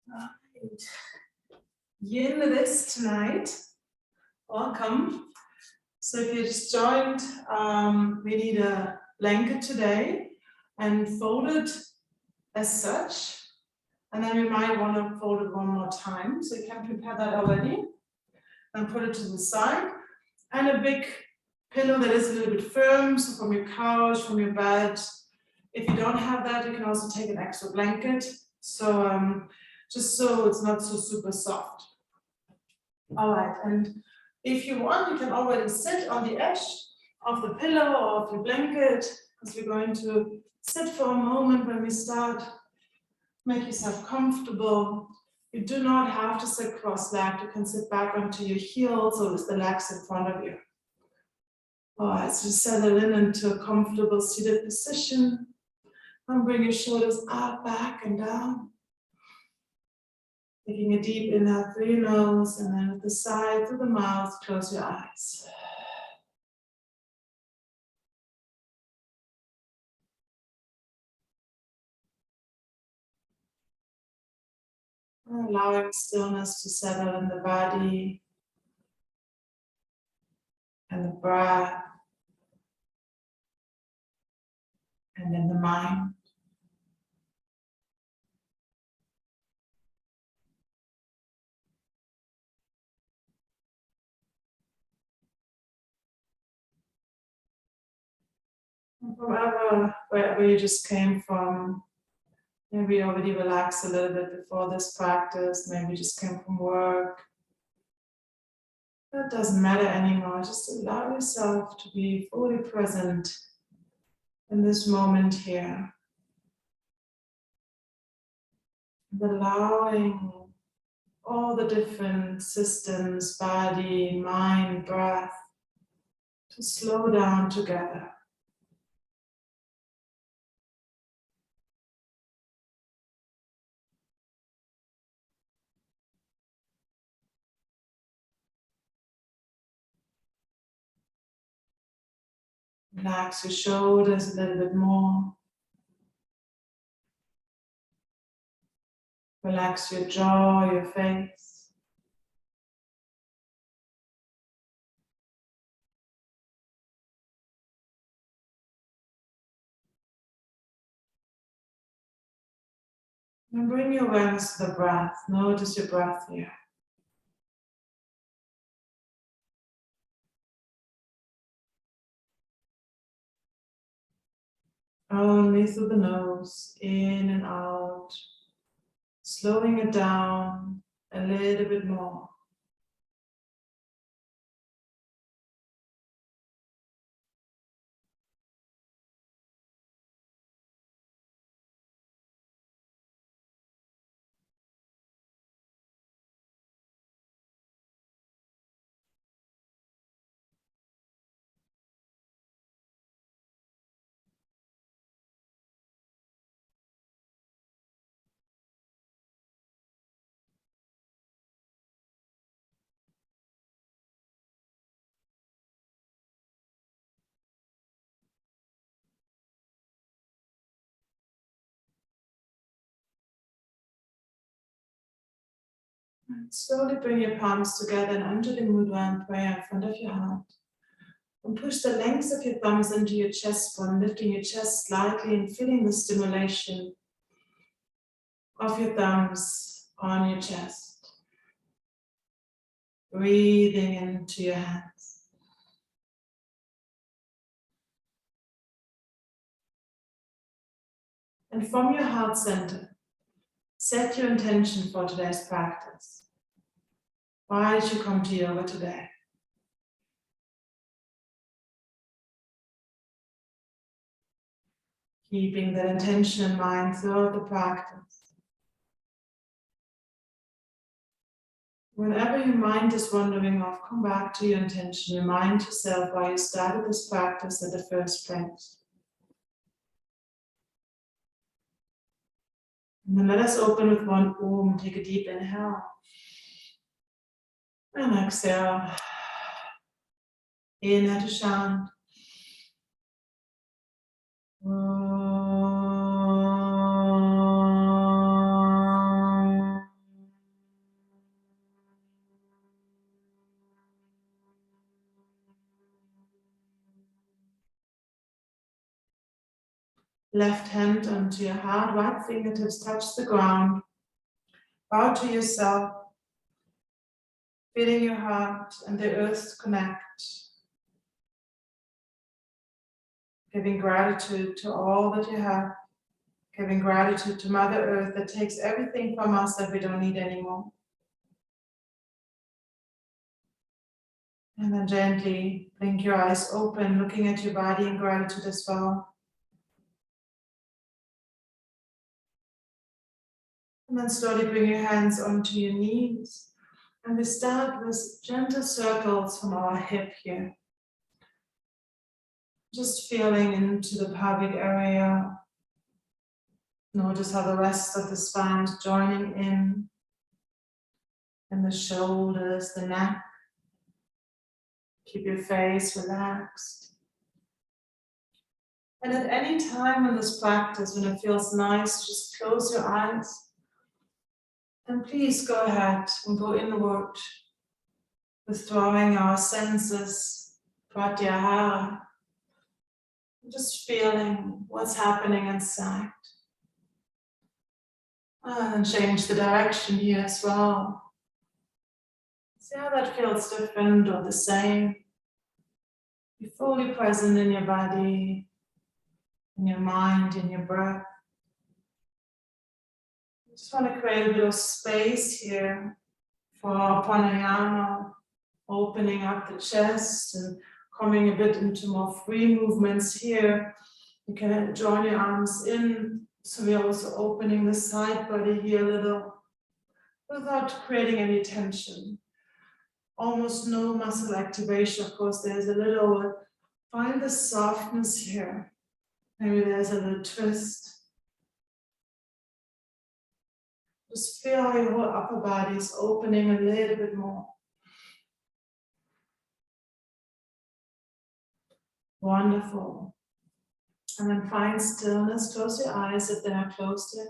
Right. Yin it is tonight. Welcome. So if you just joined, we need a blanket today and fold it as such. And then we might want to fold it one more time. So you can prepare that already and put it to the side. And a big pillow that is a little bit firm, so from your couch, from your bed. If you don't have that, you can also take an extra blanket. So just so it's not so super soft. All right, and if you want, you can already sit on the edge of the pillow or of the blanket, because we're going to sit for a moment when we start. Make yourself comfortable. You do not have to sit cross-legged. You can sit back onto your heels or with the legs in front of you. All right, so settle in into a comfortable seated position and bring your shoulders up, back, and down. Taking a deep inhale through your nose and then with the side through the mouth, close your eyes. Allowing stillness to settle in the body and the breath and in the mind. And from wherever you just came from, maybe already relaxed a little bit before this practice, maybe just came from work. That doesn't matter anymore. Just allow yourself to be fully present in this moment here. And allowing all the different systems, body, mind, breath, to slow down together. Relax your shoulders a little bit more. Relax your jaw, your face. And bring your awareness to the breath. Notice your breath here. Only through the nose, in and out. Slowing it down a little bit more. And slowly bring your palms together and Anjali Mudra and prayer in front of your heart. And push the lengths of your thumbs into your chest bone, lifting your chest slightly and feeling the stimulation of your thumbs on your chest. Breathing into your hands. And from your heart center, set your intention for today's practice. Why did you come to yoga today? Keeping that intention in mind throughout the practice. Whenever your mind is wandering off, come back to your intention. Remind yourself why you started this practice in the first place. And then let us open with one Om. Take a deep inhale. And exhale. Inhale to chant. left hand onto your heart, right fingertips touch the ground. Bow to yourself, feeling your heart and the earth connect. Giving gratitude to all that you have. Giving gratitude to Mother Earth that takes everything from us that we don't need anymore. And then gently blink your eyes open, looking at your body in gratitude as well. And then slowly bring your hands onto your knees. And we start with gentle circles from our hip here. Just feeling into the pelvic area. Notice how the rest of the spine is joining in. And the shoulders, the neck. Keep your face relaxed. And at any time in this practice, when it feels nice, just close your eyes. And please go ahead and go inward, withdrawing our senses, pratyahara. Just feeling what's happening inside. And change the direction here as well. See how that feels different or the same. Be fully present in your body, in your mind, in your breath. Just want to create a bit of space here for pranayama, opening up the chest and coming a bit into more free movements here. You can join your arms in, so we're also opening the side body here a little, without creating any tension. Almost no muscle activation, of course, there's a little, find the softness here. Maybe there's a little twist. Just feel how your whole upper body is opening a little bit more. Wonderful. And then find stillness, close your eyes if they are closed yet.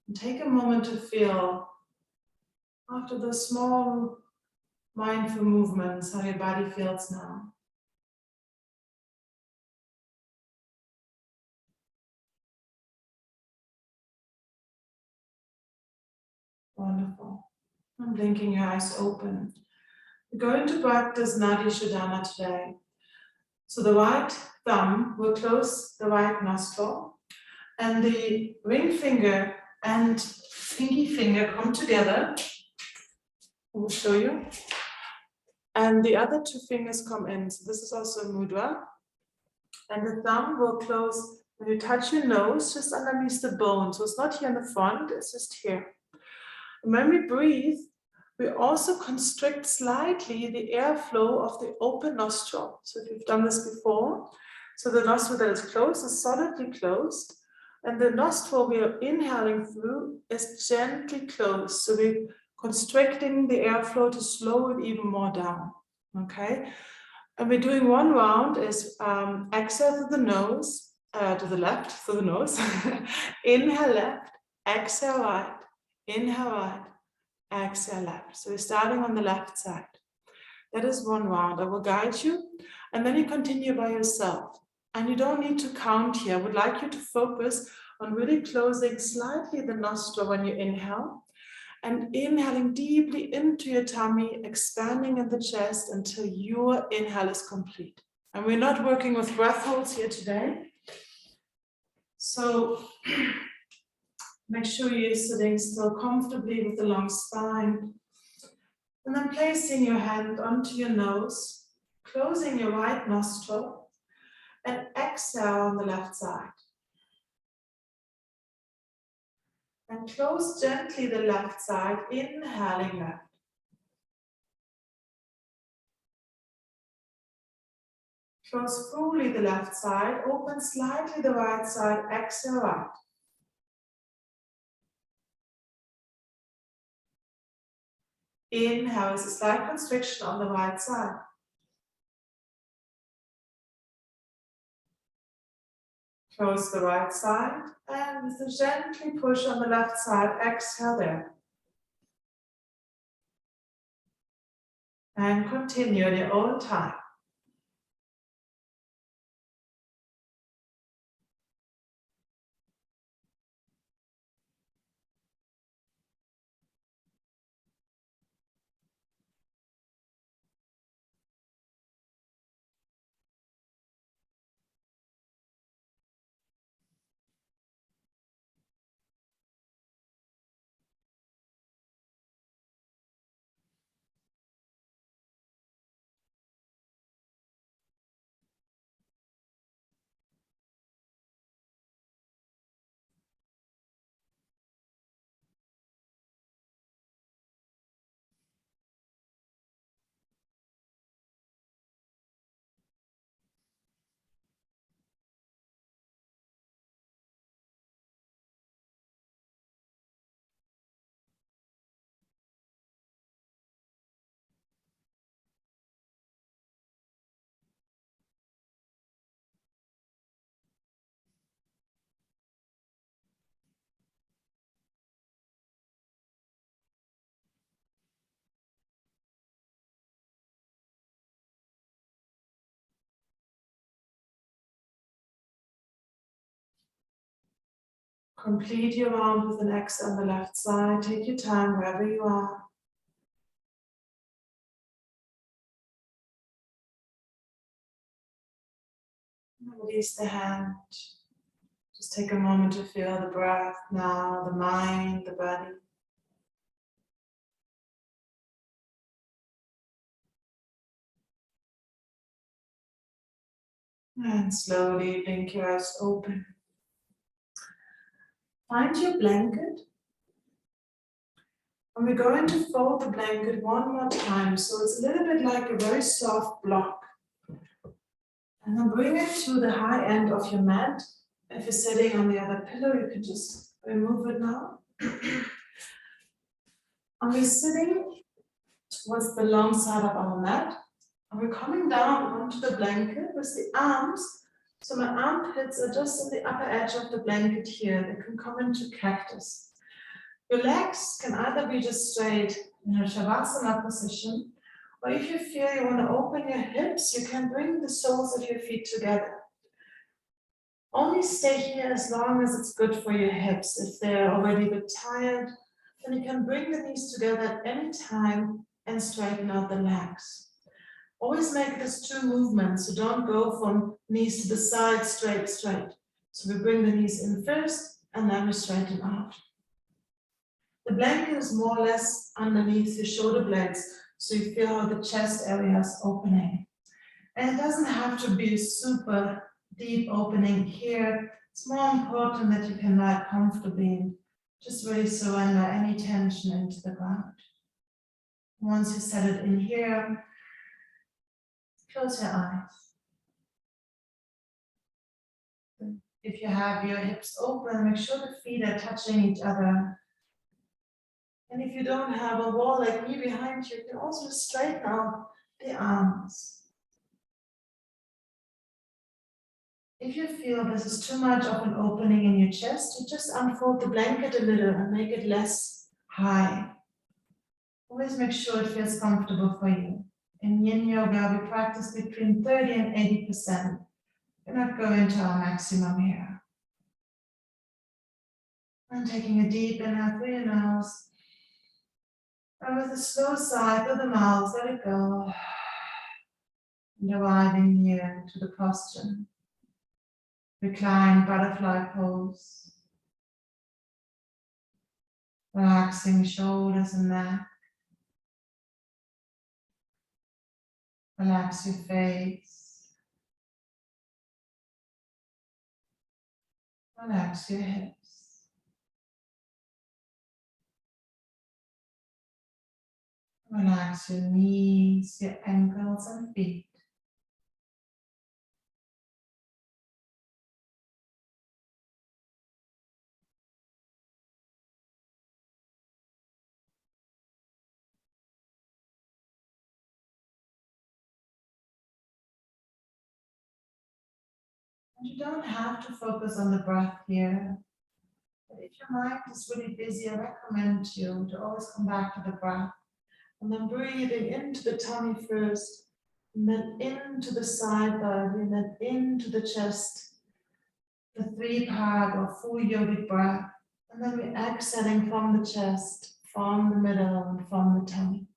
And take a moment to feel, after the small mindful movements, how your body feels now. Wonderful. And blinking your eyes open. We're going to practice Nadi Shodhana today. So the right thumb will close the right nostril, and the ring finger and pinky finger come together. I will show you. And the other two fingers come in. So this is also a mudra. And the thumb will close when you touch your nose, just underneath the bone. So it's not here in the front, it's just here. And when we breathe, we also constrict slightly the airflow of the open nostril. So if you've done this before, so the nostril that is closed is solidly closed, and the nostril we are inhaling through is gently closed. So we're constricting the airflow to slow it even more down, okay? And we're doing one round is exhale through the nose, to the left, through the nose, inhale left, exhale right, inhale right, exhale left. So we're starting on the left side. That is one round. I will guide you, and then you continue by yourself. And you don't need to count here. I would like you to focus on really closing slightly the nostril when you inhale, and inhaling deeply into your tummy, expanding in the chest until your inhale is complete. And we're not working with breath holds here today. So make sure you're sitting still comfortably with a long spine. And then placing your hand onto your nose, closing your right nostril, and exhale on the left side. And close gently the left side, inhaling left. Close fully the left side, open slightly the right side, exhale right. Inhale is a slight constriction on the right side. Close the right side, and with a gently push on the left side, exhale there. And continue at your own time. Complete your round with an X on the left side. Take your time wherever you are. Release the hand. Just take a moment to feel the breath now, the mind, the body. And slowly blink your eyes open. Find your blanket. And we're going to fold the blanket one more time. So it's a little bit like a very soft block. And then bring it to the high end of your mat. If you're sitting on the other pillow, you can just remove it now. And we're sitting towards the long side of our mat. And we're coming down onto the blanket with the arms. So my armpits are just on the upper edge of the blanket here. They can come into cactus. Your legs can either be just straight in a Shavasana position, or if you feel you want to open your hips, you can bring the soles of your feet together. Only stay here as long as it's good for your hips. If they're already a bit tired, then you can bring the knees together at any time and straighten out the legs. Always make this two movements, so don't go from knees to the side, straight. So we bring the knees in first, and then we straighten out. The blanket is more or less underneath your shoulder blades, so you feel how the chest area is opening. And it doesn't have to be a super deep opening here. It's more important that you can lie comfortably and just really surrender any tension into the ground. Once you set it in here, close your eyes. If you have your hips open, make sure the feet are touching each other. And if you don't have a wall like me behind you, you can also straighten out the arms. If you feel this is too much of an opening in your chest, you just unfold the blanket a little and make it less high. Always make sure it feels comfortable for you. In Yin Yoga, we practice between 30 and 80%. We're not going to our maximum here. And taking a deep inhale through your nose. And with a slow sigh through the mouth, let it go. And arriving here to the posture. Reclined butterfly pose. Relaxing shoulders and neck. Relax your face. Relax your hips. Relax your knees, your ankles and feet. And you don't have to focus on the breath here. But if your mind is really busy, I recommend you to always come back to the breath. And then breathing into the tummy first, and then into the side body, and then into the chest. The 3-part or full yogic breath. And then we're exhaling from the chest, from the middle, and from the tummy.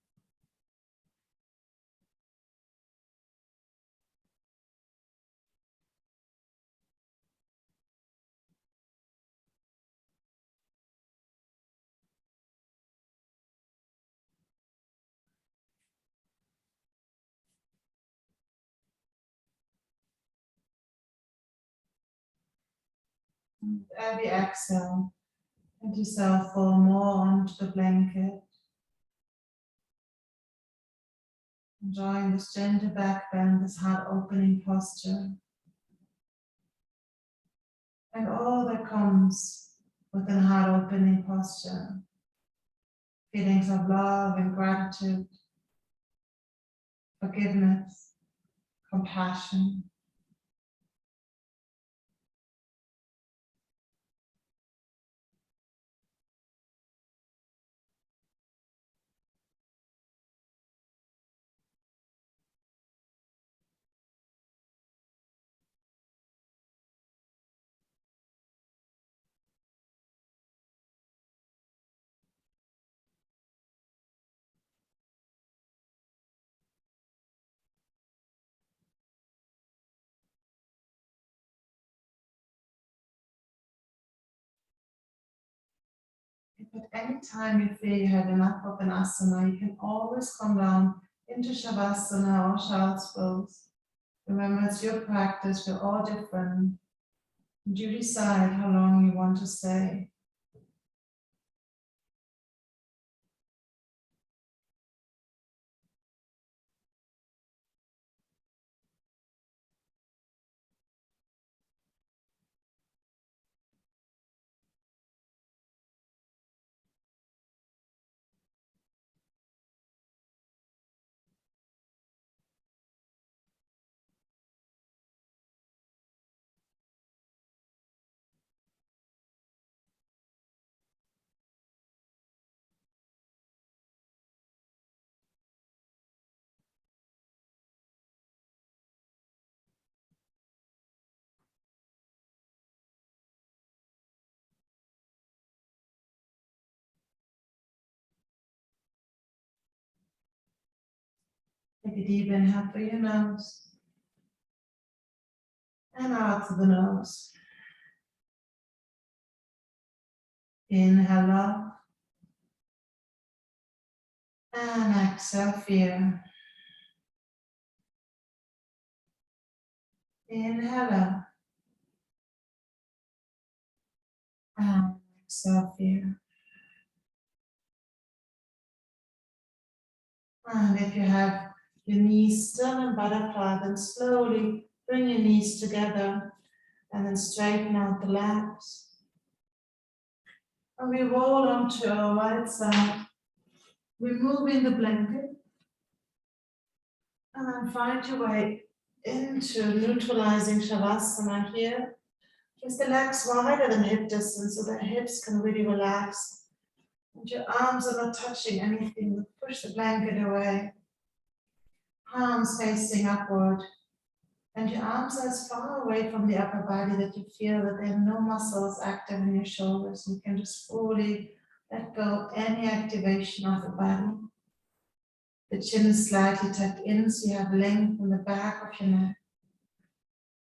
And every exhale, let yourself fall more onto the blanket. Enjoying this gentle back bend, this heart opening posture. And all that comes with a heart opening posture. Feelings of love and gratitude, forgiveness, compassion. If at any time you feel you have enough of an asana, you can always come down into Shavasana or Child's Pose. Remember, it's your practice, we're all different. And you decide how long you want to stay. Take a deep inhale through your nose and out through the nose. Inhale up and exhale fear. Inhale up and exhale fear. And if you have your knees still in butterfly, then slowly bring your knees together and then straighten out the legs. And we roll onto our right side, removing the blanket. And then find your way into neutralizing Shavasana here. With the legs wider than hip distance so the hips can really relax. And your arms are not touching anything. Push the blanket away. Palms facing upward. And your arms are as far away from the upper body that you feel that there are no muscles active in your shoulders. You can just fully let go of any activation of the body. The chin is slightly tucked in so you have length in the back of your neck.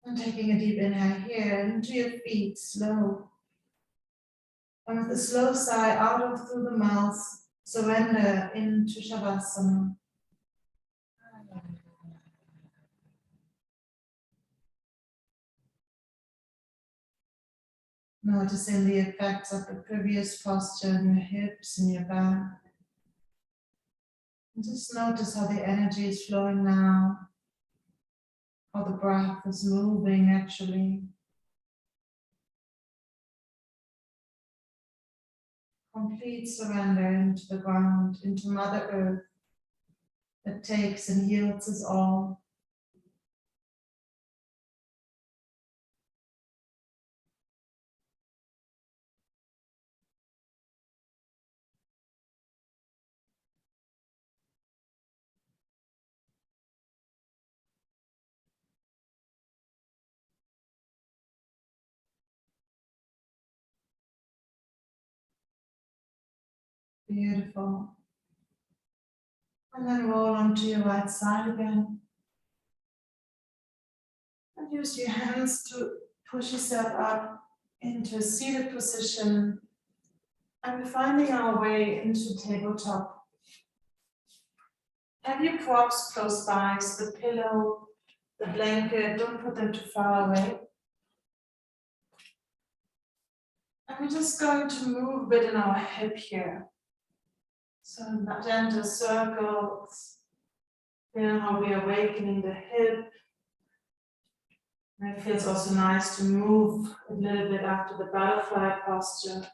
And taking a deep inhale here into your feet, slow. And with a slow sigh out of through the mouth, surrender into Shavasana. Noticing the effects of the previous posture in your hips and your back. And just notice how the energy is flowing now, how the breath is moving actually. Complete surrender into the ground, into Mother Earth that takes and heals us all. Beautiful. And then roll onto your right side again. And use your hands to push yourself up into a seated position. And we're finding our way into tabletop. Have your props close by, so the pillow, the blanket, don't put them too far away. And we're just going to move a bit in our hip here. So gentle circles. Feel how we're awakening the hip. And it feels also nice to move a little bit after the butterfly posture.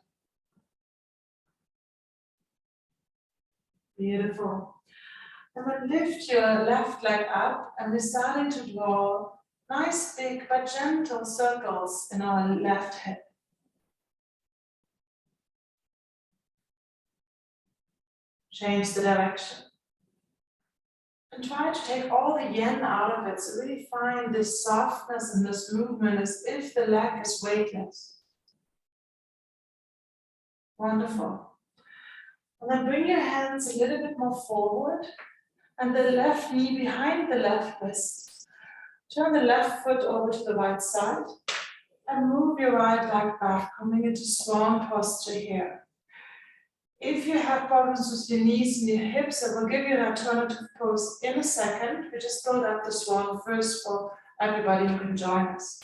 Beautiful. And then lift your left leg up and we're starting to draw nice big but gentle circles in our left hip. Change the direction. And try to take all the yen out of it. So really find this softness and this movement as if the leg is weightless. Wonderful. And then bring your hands a little bit more forward and the left knee behind the left wrist. Turn the left foot over to the right side and move your right leg back, coming into swan posture here. If you have problems with your knees and your hips, I will give you an alternative pose in a second. We just build up the swan first for everybody who can join us.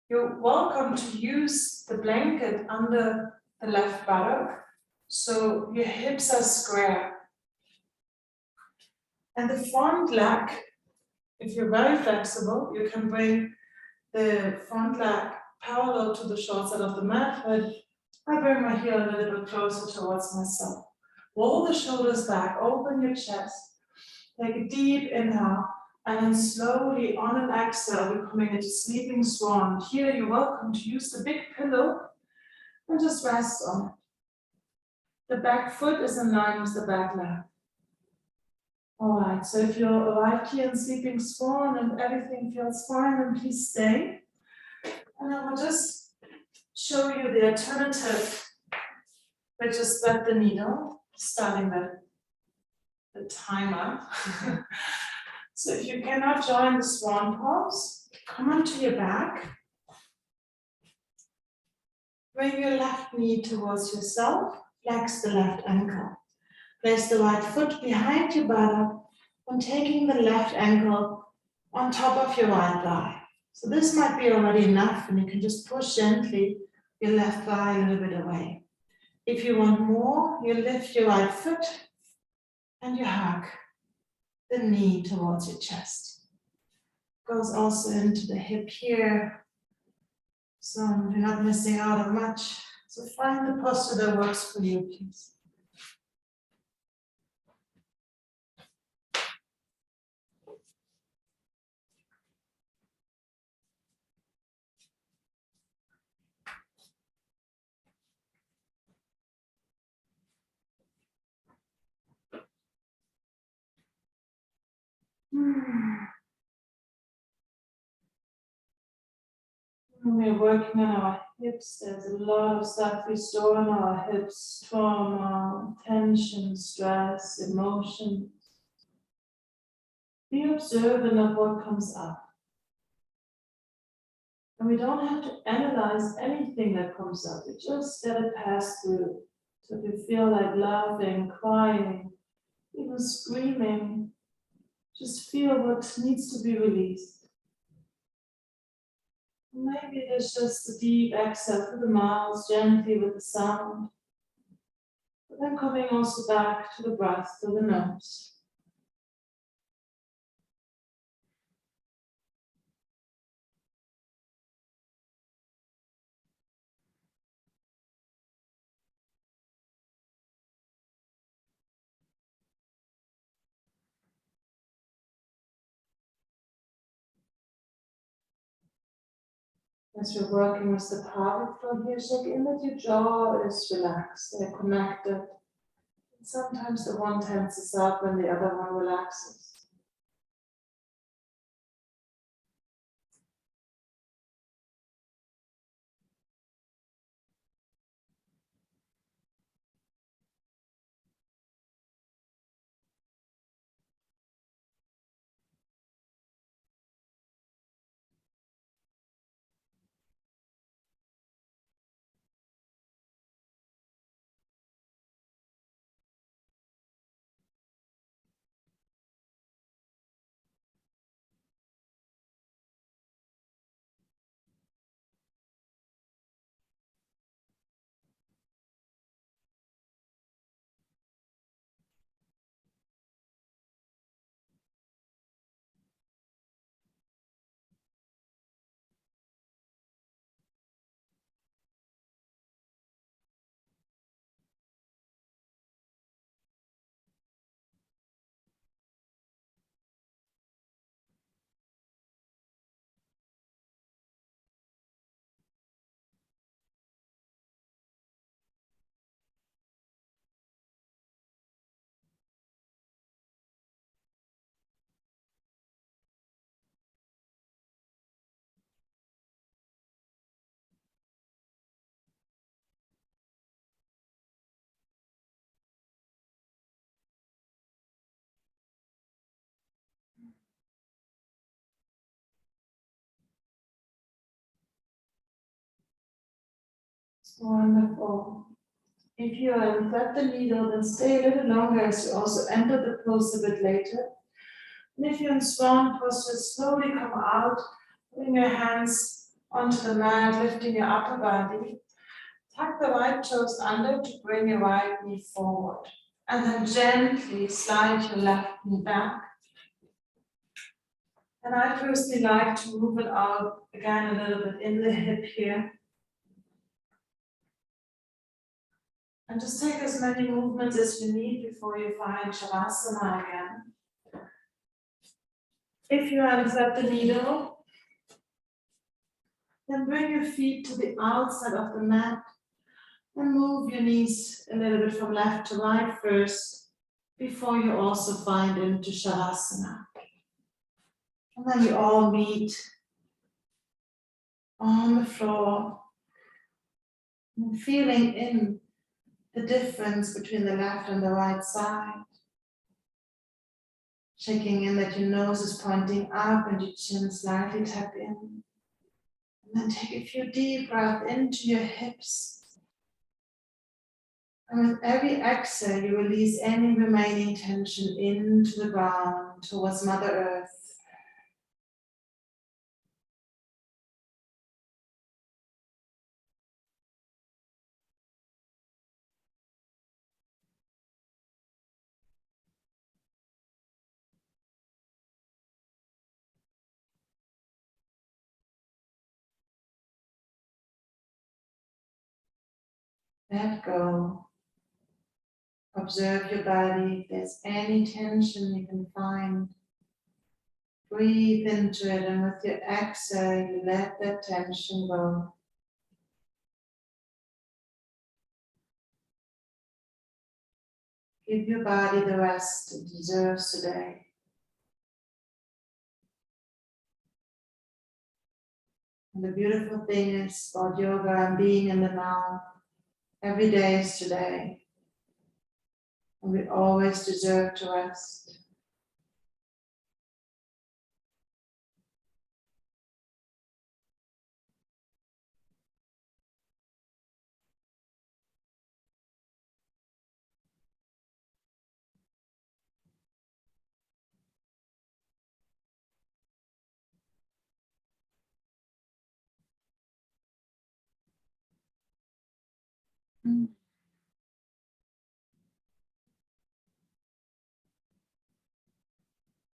You're welcome to use the blanket under the left buttock, so your hips are square. And the front leg, if you're very flexible, you can bring the front leg parallel to the short side of the mat, but I bring my heel a little bit closer towards myself. Roll the shoulders back, open your chest, take a deep inhale, and then slowly on an exhale, we're coming into sleeping swan. Here you're welcome to use the big pillow and just rest on it. The back foot is in line with the back leg. All right, so if you're arrived here in sleeping swan and everything feels fine, then please stay. And I will just show you the alternative, which is thread the needle, starting the timer. So if you cannot join the swan pose, come onto your back. Bring your left knee towards yourself, flex the left ankle. Place the right foot behind your buttock and taking the left ankle on top of your right thigh. So this might be already enough, and you can just push gently your left thigh a little bit away. If you want more, you lift your right foot and you hug the knee towards your chest. Goes also into the hip here, so you're not missing out on much. So find the posture that works for you, please. When we're working on our hips, there's a lot of stuff we store on our hips: trauma, tension, stress, emotion. Be observant of what comes up. And we don't have to analyze anything that comes up. We just let it pass through. So if you feel like laughing, crying, even screaming, just feel what needs to be released. Maybe there's just a deep exhale through the mouth, gently with the sound. But then coming also back to the breath, to the nose. As you're working with the pelvic floor here, check in that your jaw is relaxed, they're connected. And sometimes the one tenses up and the other one relaxes. Wonderful. If you thread the needle, then stay a little longer as you also enter the pose a bit later. And if you're in swan posture, slowly come out, bring your hands onto the mat, lifting your upper body. Tuck the right toes under to bring your right knee forward. And then gently slide your left knee back. And I personally like to move it out again a little bit in the hip here. And just take as many movements as you need before you find Shavasana again. If you unthread the needle, then bring your feet to the outside of the mat and move your knees a little bit from left to right first, before you also find into Shavasana. And then we all meet on the floor, and feeling in the difference between the left and the right side. Checking in that your nose is pointing up and your chin slightly tucked in. And then take a few deep breaths into your hips. And with every exhale, you release any remaining tension into the ground towards Mother Earth. Let go. Observe your body. If there's any tension you can find, breathe into it, and with your exhale, you let that tension go. Give your body the rest it deserves today. And the beautiful thing is about yoga and being in the now, every day is today. And we always deserve to rest.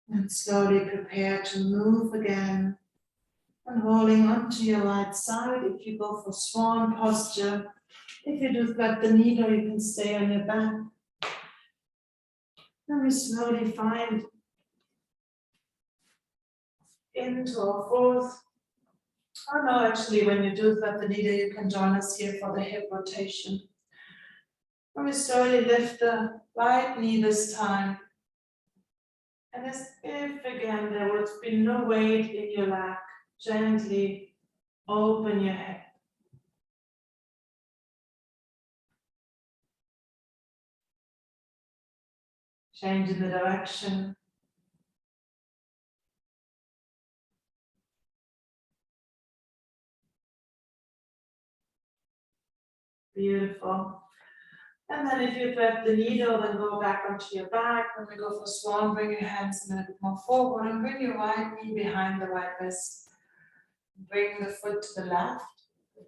And slowly prepare to move again. And holding onto your right side, if you go for swan posture, if you do thread the needle, you can stay on your back. And we slowly find into our fourth. Oh no, actually, when you do thread the needle, you can join us here for the hip rotation. And we slowly lift the right knee this time. And as if again there would be no weight in your leg, gently open your hip. Changing the direction. Beautiful. And then if you thread the needle, then go back onto your back. When we go for swan, bring your hands a little bit more forward and bring your right knee behind the right wrist. Bring the foot to the left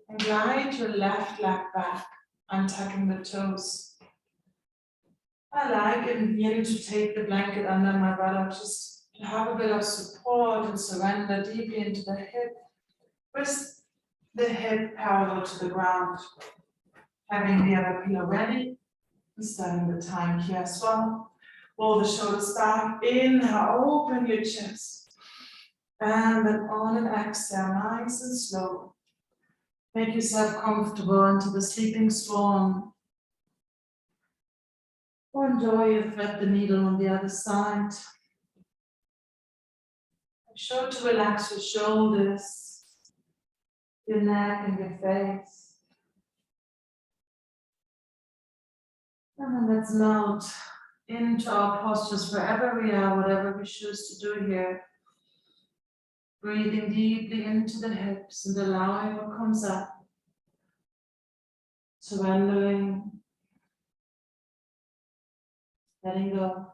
and glide your left leg back, untucking the toes. I like in here to take the blanket under my buttocks, just to have a bit of support and surrender deeply into the hip, with the hip parallel to the ground. Having the other pillow ready, and starting the time here as well. Roll the shoulders back, inhale, open your chest. And then on an exhale, nice and slow. Make yourself comfortable into the sleeping swan. Or enjoy your thread the needle on the other side. Make sure to relax your shoulders, your neck and your face. And then let's melt into our postures wherever we are, whatever we choose to do here. Breathing deeply into the hips and allowing what comes up. Surrendering letting go.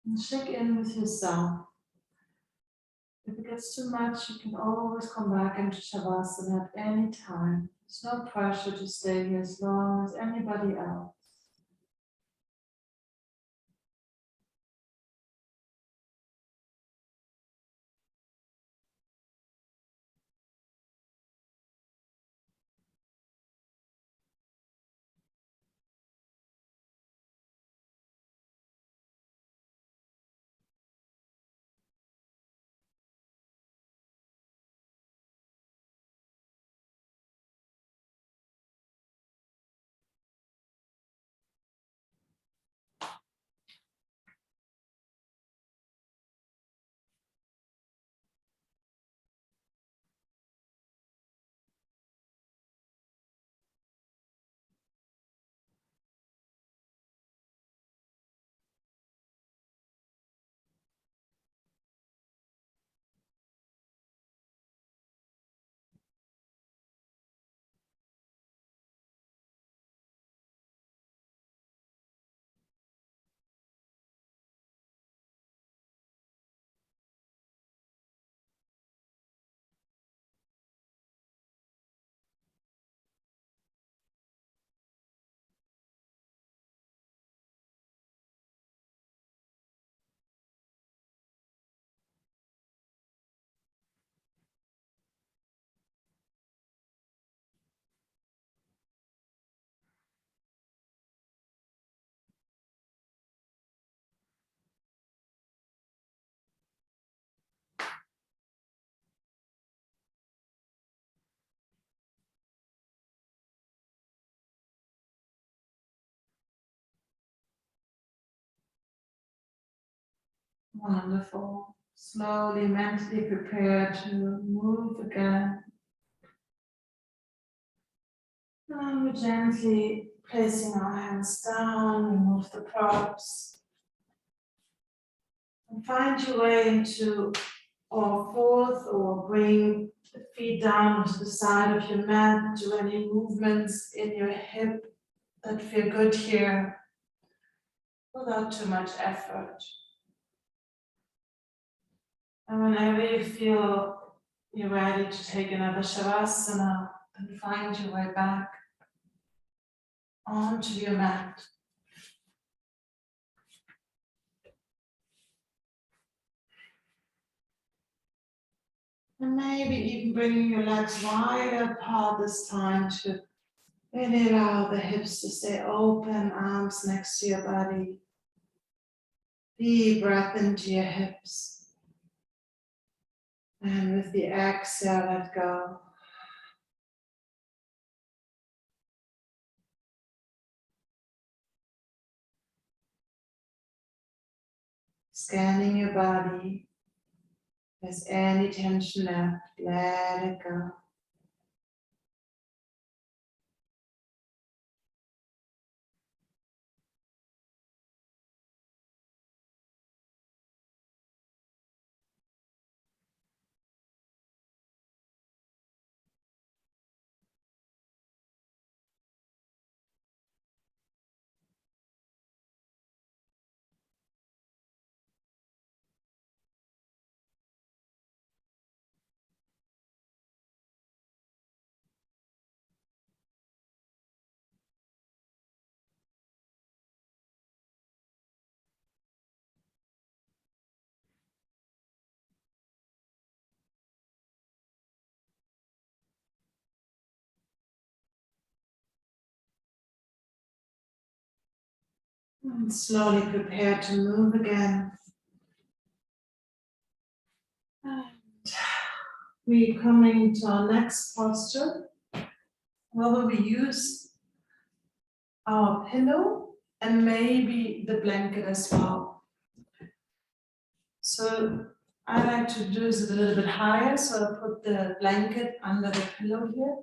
And check in with yourself. If it gets too much, you can always come back into Shavasana at any time. There's no pressure to stay here as long as anybody else. Wonderful. Slowly, mentally prepare to move again. And we're gently placing our hands down, remove the props. And find your way into or forth, or bring the feet down to the side of your mat. Do any movements in your hip that feel good here without too much effort. And whenever you feel you're ready to take another Shavasana, then find your way back onto your mat. And maybe even bringing your legs wider apart this time to really allow the hips to stay open, arms next to your body. Deep breath into your hips. And with the exhale, let go. Scanning your body. If there's any tension left, let it go. And slowly prepare to move again. And we're coming to our next posture, where we use our pillow and maybe the blanket as well. So I like to do this a little bit higher, so I put the blanket under the pillow here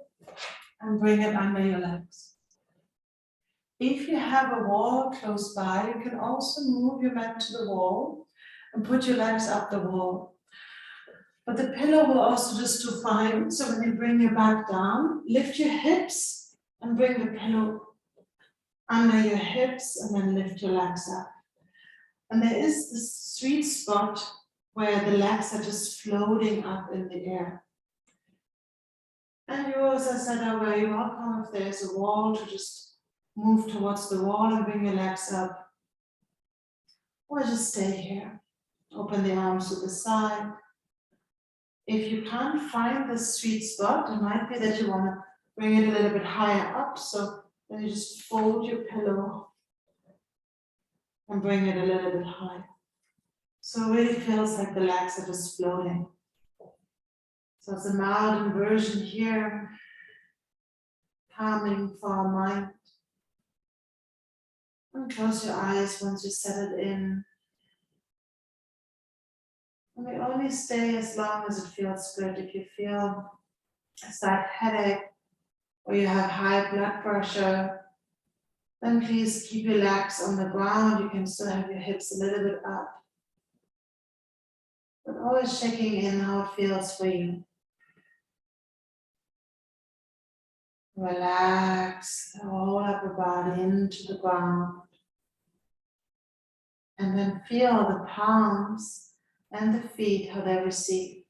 and bring it under your legs. If you have a wall close by, you can also move your mat to the wall and put your legs up the wall. But the pillow will also just do fine. So when you bring your back down, lift your hips and bring the pillow under your hips and then lift your legs up. And there is this sweet spot where the legs are just floating up in the air. And you, as I said, are very welcome if there's a wall to just move towards the wall and bring your legs up. Or just stay here. Open the arms to the side. If you can't find the sweet spot, it might be that you want to bring it a little bit higher up. So then you just fold your pillow and bring it a little bit higher. So it really feels like the legs are just floating. So it's a mild inversion here, calming for our mind. And close your eyes once you set it in. And we only stay as long as it feels good. If you feel a slight headache or you have high blood pressure, then please keep your legs on the ground. You can still have your hips a little bit up. But always checking in how it feels for you. Relax the whole upper body into the ground. And then feel the palms and the feet, how they receive.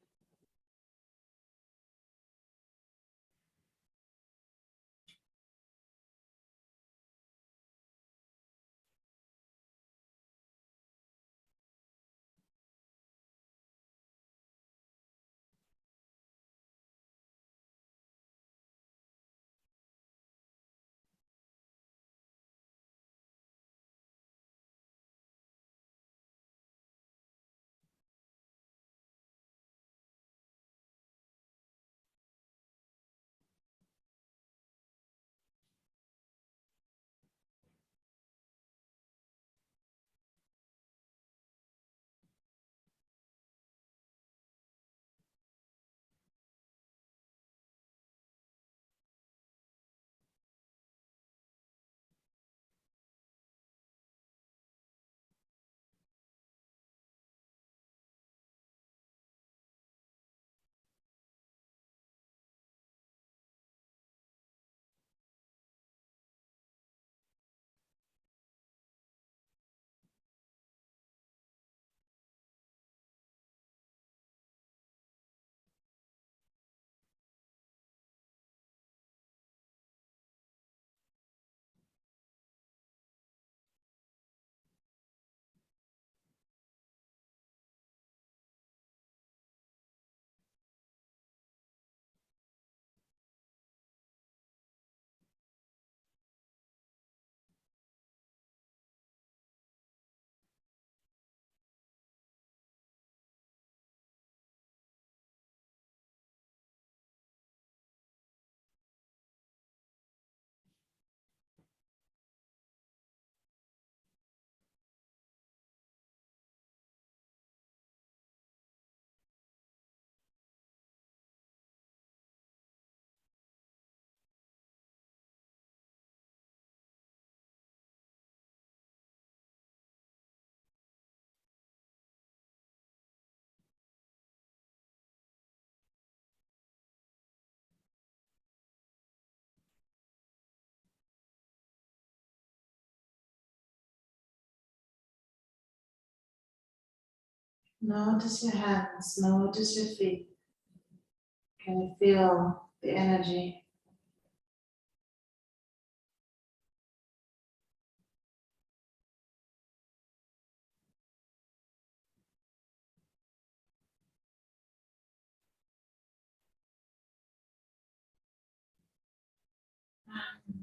Notice your hands, notice your feet. Can you feel the energy?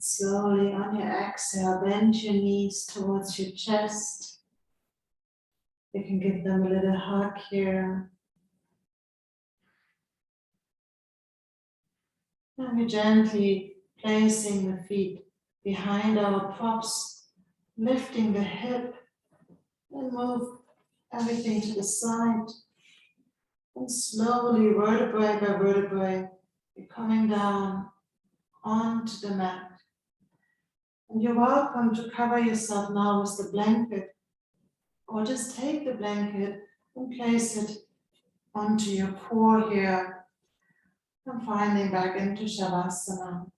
Slowly on your exhale, bend your knees towards your chest. You can give them a little hug here. And we're gently placing the feet behind our props, lifting the hip, and move everything to the side. And slowly, vertebrae by vertebrae, you're coming down onto the mat. And you're welcome to cover yourself now with the blanket, or just take the blanket and place it onto your core here, and finding back into Shavasana.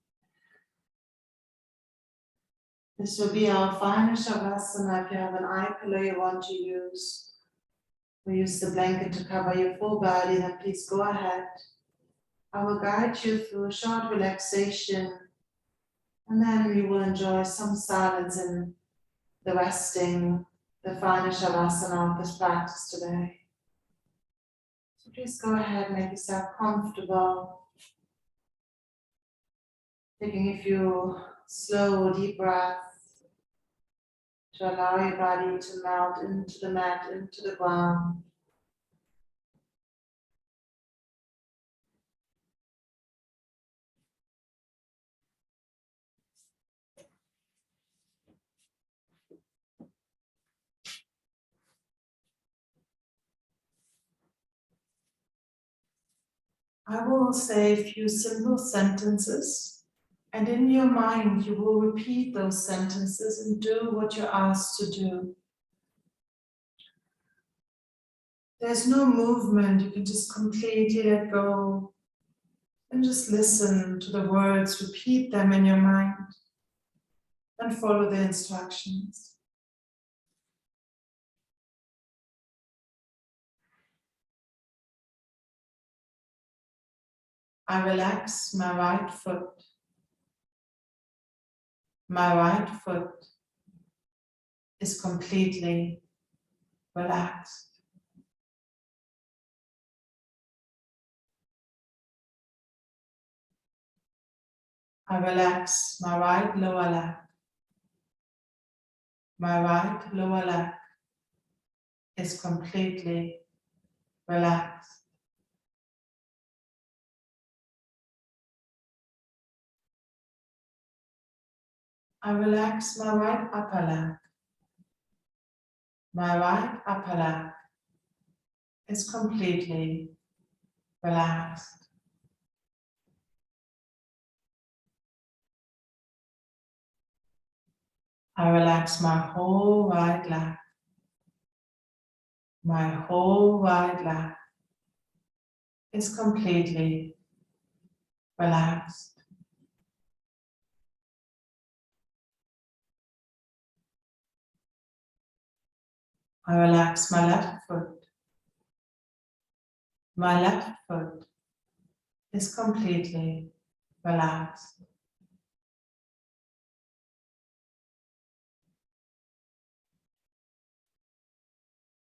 This will be our final Shavasana. If you have an eye pillow you want to use, or use the blanket to cover your full body, then please go ahead. I will guide you through a short relaxation, and then we will enjoy some silence in the resting, the final Shavasana of this practice today. So please go ahead, make yourself comfortable. Taking a few slow, deep breaths to allow your body to melt into the mat, into the ground. I will say a few simple sentences, and in your mind you will repeat those sentences and do what you're asked to do. There's no movement, you can just completely let go and just listen to the words, repeat them in your mind, and follow the instructions. I relax my right foot. My right foot is completely relaxed. I relax my right lower leg. My right lower leg is completely relaxed. I relax my right upper leg. My right upper leg is completely relaxed. I relax my whole right leg. My whole right leg is completely relaxed. I relax my left foot. My left foot is completely relaxed.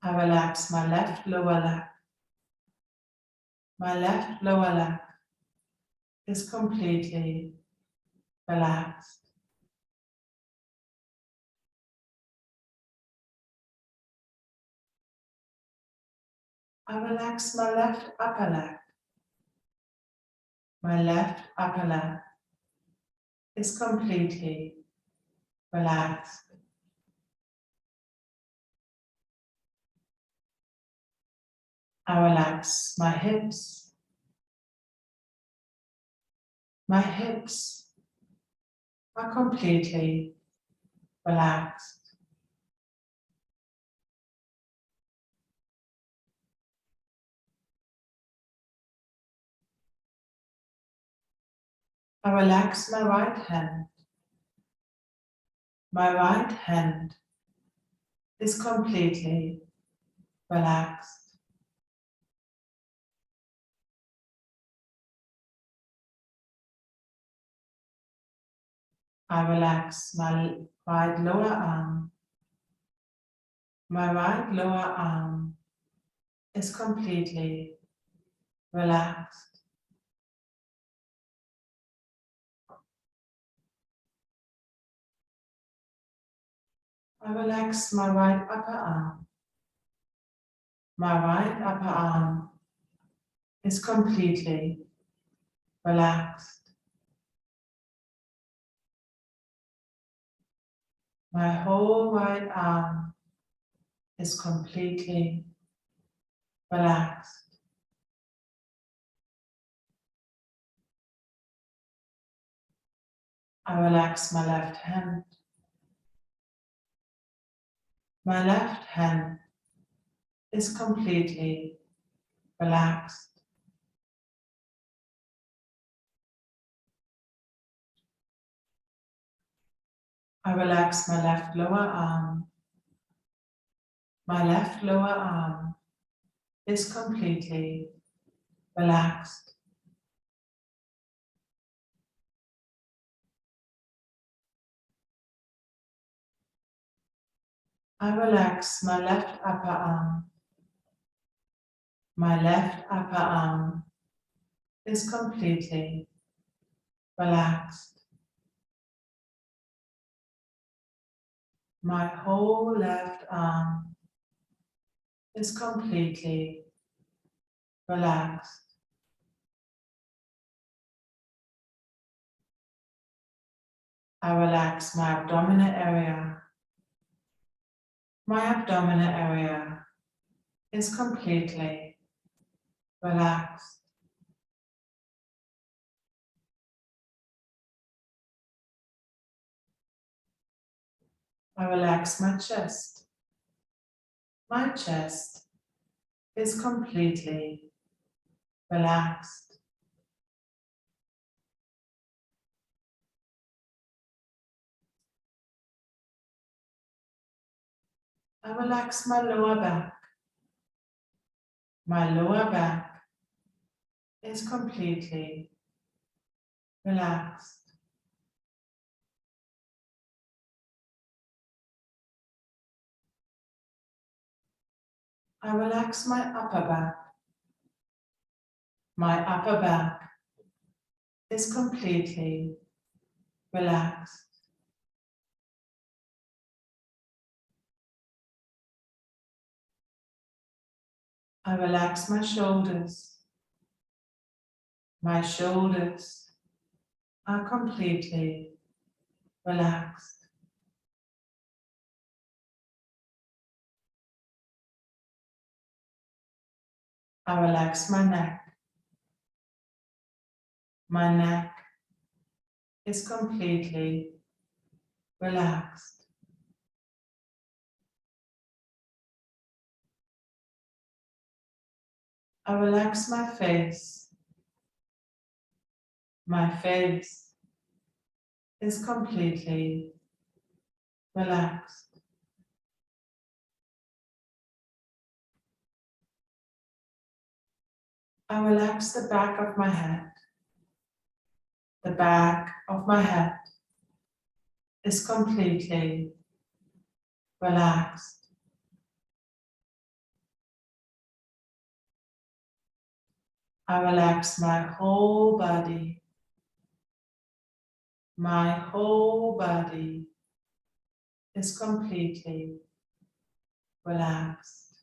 I relax my left lower leg. My left lower leg is completely relaxed. I relax my left upper leg. My left upper leg is completely relaxed. I relax my hips. My hips are completely relaxed. I relax my right hand. My right hand is completely relaxed. I relax my right lower arm. My right lower arm is completely relaxed. I relax my right upper arm. My right upper arm is completely relaxed. My whole right arm is completely relaxed. I relax my left hand. My left hand is completely relaxed. I relax my left lower arm. My left lower arm is completely relaxed. I relax my left upper arm. My left upper arm is completely relaxed. My whole left arm is completely relaxed. I relax my abdominal area. My abdominal area is completely relaxed. I relax my chest. My chest is completely relaxed. I relax my lower back. My lower back is completely relaxed. I relax my upper back. My upper back is completely relaxed. I relax my shoulders. My shoulders are completely relaxed. I relax my neck. My neck is completely relaxed. I relax my face. My face is completely relaxed. I relax the back of my head. The back of my head is completely relaxed. I relax my whole body. My whole body is completely relaxed.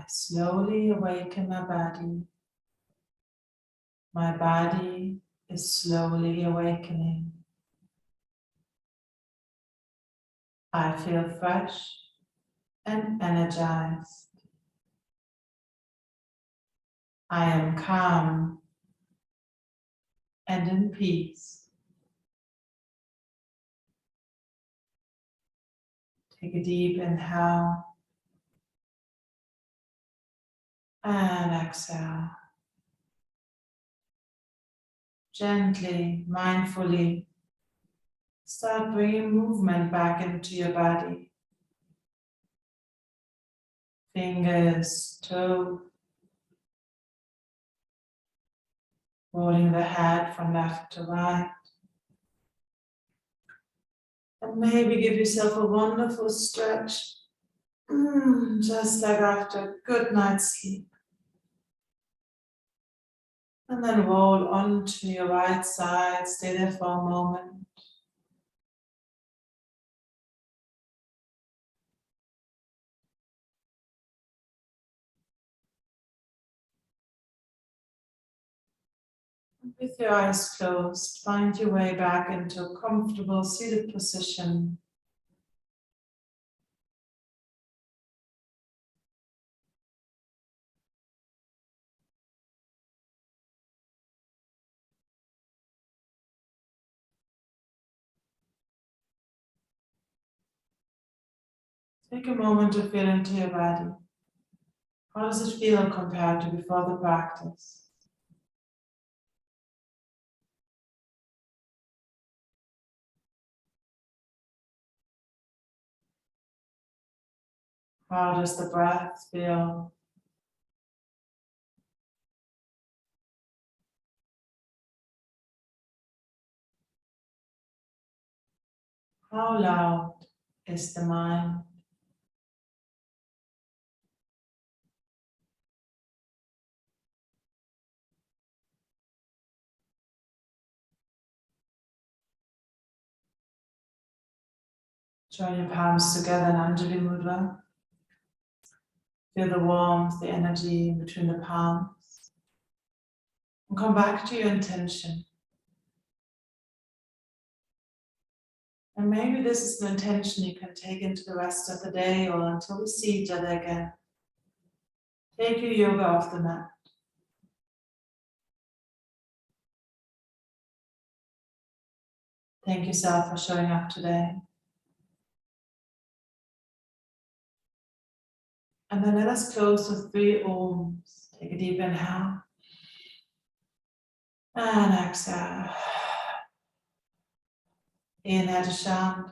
I slowly awaken my body. My body is slowly awakening. I feel fresh and energized. I am calm and in peace. Take a deep inhale and exhale. Gently, mindfully, start bringing movement back into your body. Fingers, toes, rolling the head from left to right. And maybe give yourself a wonderful stretch, just like after a good night's sleep. And then roll onto your right side, stay there for a moment. With your eyes closed, find your way back into a comfortable seated position. Take a moment to feel into your body. How does it feel compared to before the practice? How does the breath feel? How loud is the mind? Join your palms together in Anjali Mudra. Feel the warmth, the energy in between the palms. And come back to your intention. And maybe this is an intention you can take into the rest of the day or until we see each other again. Take your yoga off the mat. Thank yourself for showing up today. And then let us close with 3 Oms. Take a deep inhale. And exhale. Inhale to chant.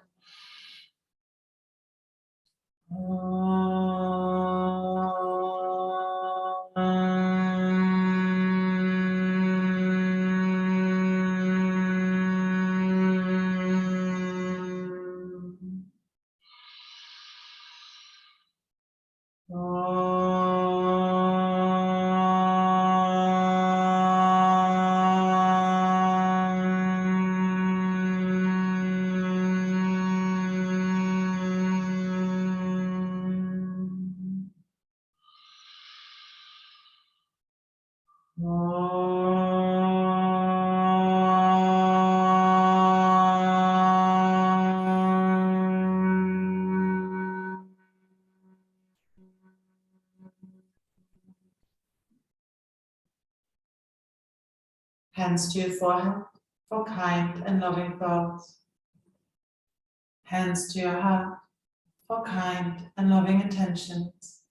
Hands to your forehead for kind and loving thoughts. Hands to your heart for kind and loving intentions.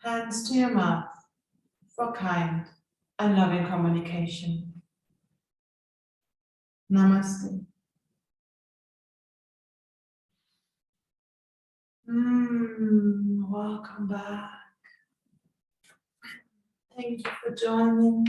Hands to your mouth for kind and loving communication. Namaste. Welcome back. Thank you for joining.